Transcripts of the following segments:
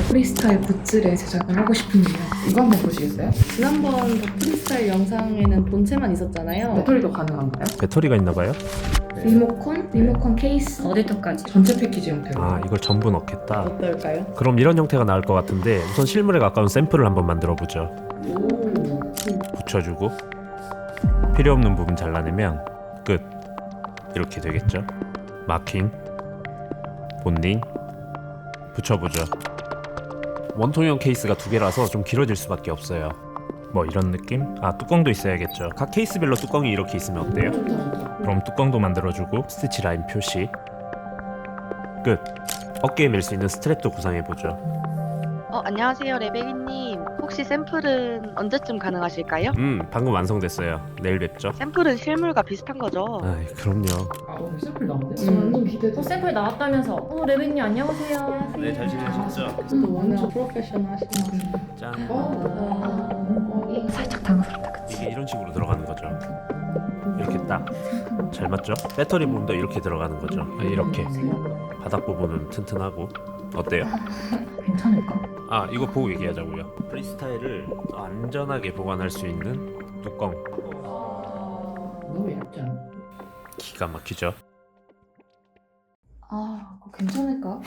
프리스타일 굿즈를 제작을 하고 싶은데요. 이거 한번 보시겠어요? 지난번 더 프리스타일 영상에는 본체만 있었잖아요. 배터리도 가능한가요? 배터리가 있나봐요? 리모컨 케이스, 어댑터까지. 전체 패키지 형태로. 아, 이걸 전부 넣겠다. 어떨까요? 그럼 이런 형태가 나을 것 같은데 우선 실물에 가까운 샘플을 한번 만들어보죠. 오. 붙여주고 필요 없는 부분 잘라내면 끝. 이렇게 되겠죠. 마킹, 본딩, 붙여보죠. 원통형 케이스가 두 개라서 좀 길어질 수밖에 없어요. 뭐 이런 느낌? 아, 뚜껑도 있어야겠죠. 각 케이스별로 뚜껑이 이렇게 있으면 어때요? 그럼 뚜껑도 만들어주고 스티치 라인 표시. 끝. 어깨에 멜 수 있는 스트랩도 구상해보죠. 안녕하세요, 레베기님. 혹시 샘플은 언제쯤 가능하실까요? 방금 완성됐어요. 내일 뵙죠. 샘플은 실물과 비슷한 거죠? 아이, 그럼요. 아 오늘 샘플 나온대? 완전 기대돼. 샘플 나왔다면서. 레벨님 안녕하세요. 네, 잘 지내셨죠? 또 워낙 프로페셔널 하시는 짠. 살짝 당황스럽다, 그치? 이게 이런 식으로 들어가는 거죠. 이렇게 딱. 잘 맞죠? 배터리 부분도 이렇게 들어가는 거죠. 아, 이렇게. 바닥 부분은 튼튼하고. 어때요? 괜찮을까? 아, 이거 보고 얘기하자고요. 프리스타일을 안전하게 보관할 수 있는 뚜껑. 너무 얇잖아. 기가 막히죠? 그거 괜찮을까?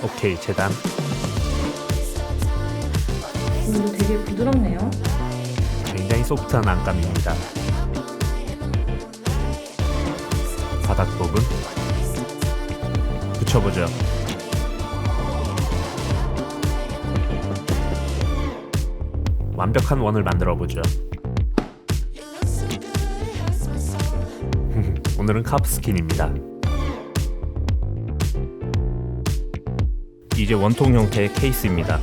오케이, 재단. 이거 되게 부드럽네요. 굉장히 소프트한 안감입니다. 바닥 부분 붙여보죠. 완벽한 원을 만들어보죠. 오늘은 카프 스킨입니다. 이제 원통 형태의 케이스입니다.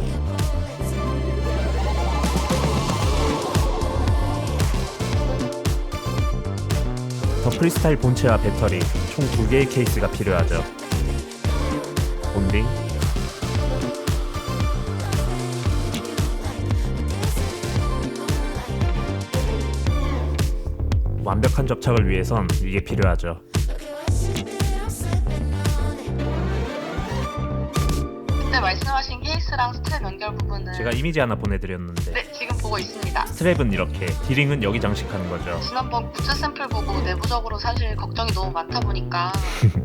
더 프리스타일 본체와 배터리 총 2개의 케이스가 필요하죠. 본딩, 완벽한 접착을 위해선 이게 필요하죠. 그때 말씀하신 케이스랑 스트랩 연결 부분은 제가 이미지 하나 보내드렸는데 네, 지금 보고 있습니다. 스트랩은 이렇게, 디링은 여기 장식하는 거죠. 지난번 굿즈 샘플 보고 내부적으로 사실 걱정이 너무 많다 보니까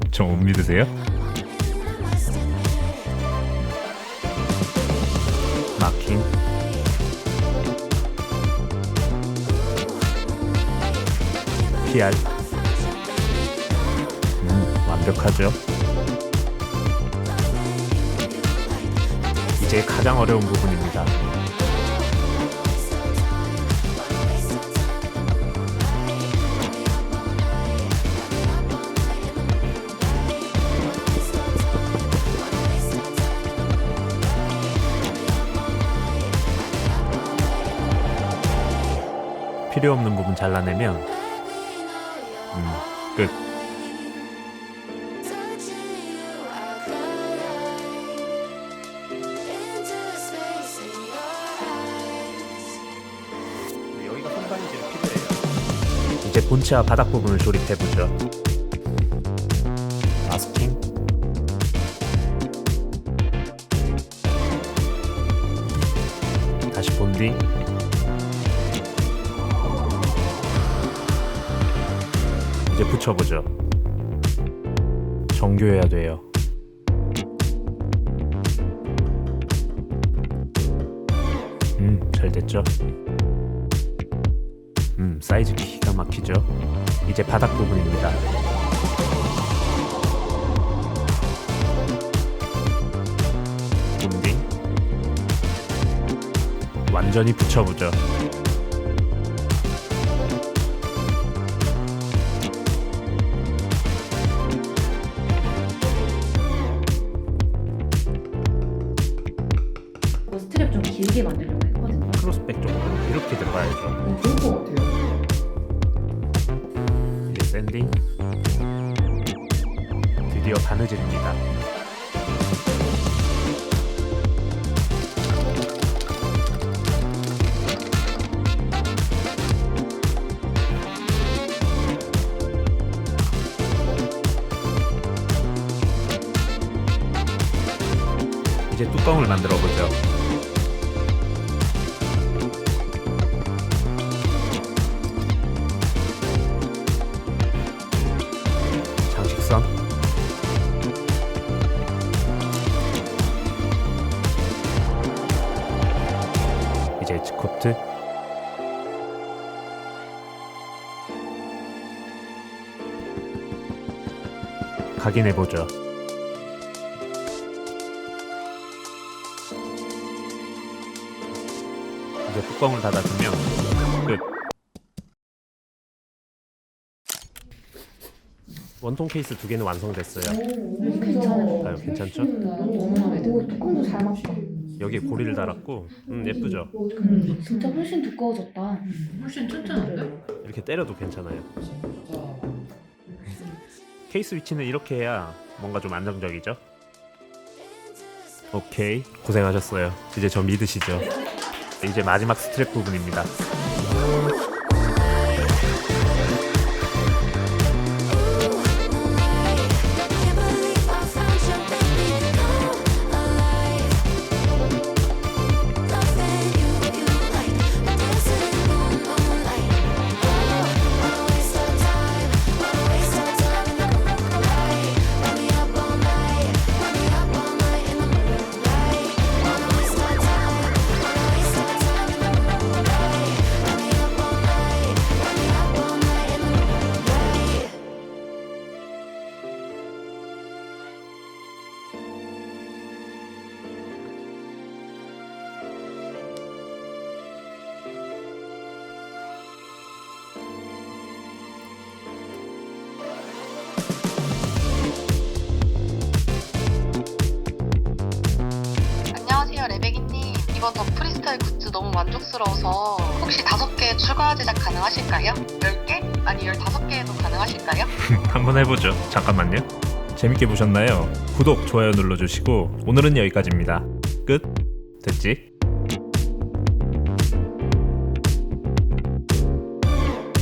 저 못 믿으세요? 마킹, PR. 완벽하죠? 이제 가장 어려운 부분입니다. 필요 없는 부분 잘라내면 끝. 여기가 공간이 제일 필요해요. 이제 본체와 바닥 부분을 조립해보죠. 마스킹, 다시 본딩, 이제 붙여보죠. 정교해야 돼요. 잘 됐죠? 사이즈 기가 막히죠? 이제 바닥 부분입니다. 본딩, 완전히 붙여보죠. 스트랩 좀 길게 만들려고 했거든요. 크로스백 쪽으로 이렇게 들어가야죠. 좋을 것 같아요. 이제 샌딩, 드디어 바느질입니다. 이제 뚜껑을 만들어 보죠. 장식선, 이제 에치코트, 각인해보죠. 이제 뚜껑을 닫아주면 끝. 원통 케이스 2개는 완성됐어요. 괜찮아요. 아유, 괜찮죠? 너무 마음에 들어. 오, 뚜껑도 잘 맞다. 여기에 고리를 달았고 예쁘죠? 진짜 훨씬 두꺼워졌다. 훨씬 튼튼한데? 이렇게 때려도 괜찮아요. 진짜. 케이스 위치는 이렇게 해야 뭔가 좀 안정적이죠? 오케이, 고생하셨어요. 이제 저 믿으시죠? 이제 마지막 스트랩 부분입니다. 안녕하세요, 레베기님. 이번 더 프리스타일 굿즈 너무 만족스러워서 혹시 5개 추가 제작 가능하실까요? 10개? 아니 15개도 가능하실까요? 한번 해보죠. 잠깐만요. 재밌게 보셨나요? 구독, 좋아요 눌러주시고 오늘은 여기까지입니다. 끝. 됐지?